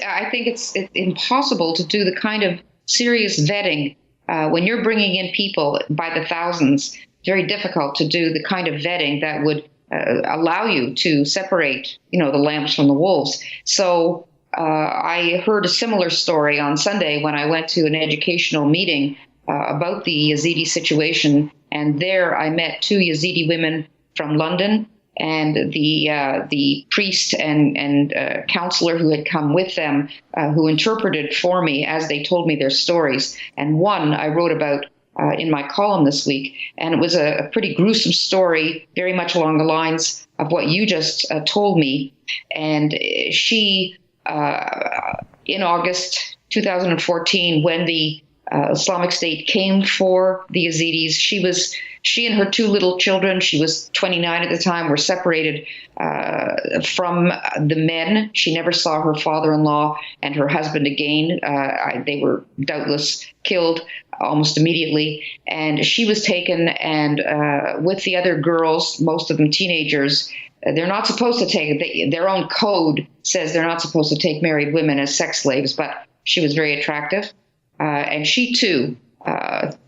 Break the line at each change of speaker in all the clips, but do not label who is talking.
I think it's impossible to do the kind of serious vetting when you're bringing in people by the thousands. Very difficult to do the kind of vetting that would allow you to separate, the lambs from the wolves. So I heard a similar story on Sunday when I went to an educational meeting about the Yazidi situation, and there I met two Yazidi women from London, and the priest and counselor who had come with them, who interpreted for me as they told me their stories. And one I wrote about in my column this week, and it was a pretty gruesome story, very much along the lines of what you just told me. And she, in August 2014, when the Islamic State came for the Yazidis, she and her two little children, she was 29 at the time, were separated from the men. She never saw her father-in-law and her husband again. They were doubtless killed almost immediately. And she was taken, and with the other girls, most of them teenagers, they're not supposed to take, their own code says they're not supposed to take married women as sex slaves, but she was very attractive. And she too,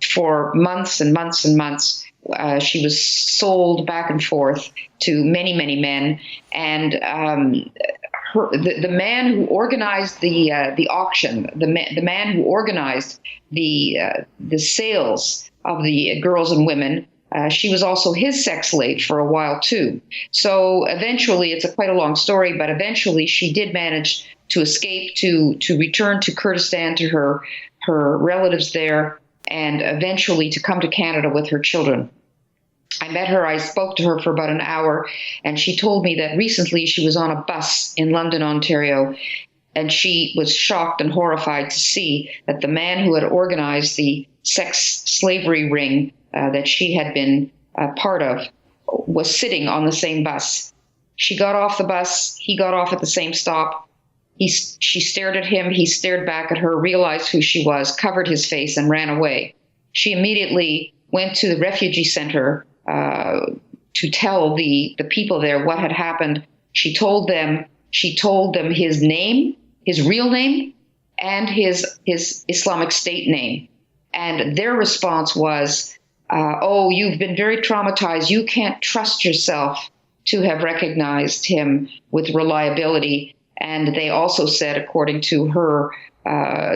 for months and months and months, she was sold back and forth to many, many men. And the man who organized the auction, the man who organized the sales of the girls and women, she was also his sex slave for a while too. So eventually, it's quite a long story, but eventually she did manage to escape, to return to Kurdistan, to her relatives there, and eventually to come to Canada with her children. I met her, I spoke to her for about an hour, and she told me that recently she was on a bus in London, Ontario, and she was shocked and horrified to see that the man who had organized the sex slavery ring that she had been part of was sitting on the same bus. She got off the bus, he got off at the same stop. She stared at him, he stared back at her, realized who she was, covered his face, and ran away. She immediately went to the refugee center to tell the people there what had happened. She told them his name, his real name, and his Islamic State name. And their response was, oh, you've been very traumatized. You can't trust yourself to have recognized him with reliability. And they also said, according to her,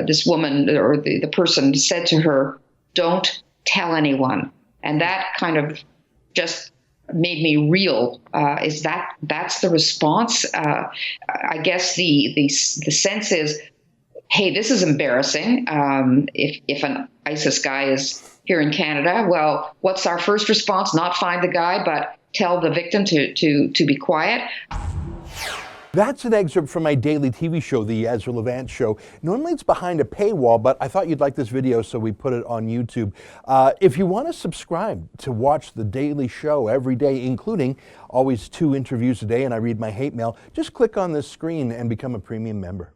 this woman, or the person said to her, don't tell anyone. And that kind of just made me reel. That's the response? I guess the sense is, hey, this is embarrassing. If an ISIS guy is here in Canada, well, what's our first response? Not find the guy, but tell the victim to be quiet.
That's an excerpt from my daily TV show, The Ezra Levant Show. Normally it's behind a paywall, but I thought you'd like this video, so we put it on YouTube. If you want to subscribe to watch the daily show every day, including always 2 interviews a day, and I read my hate mail, just click on this screen and become a premium member.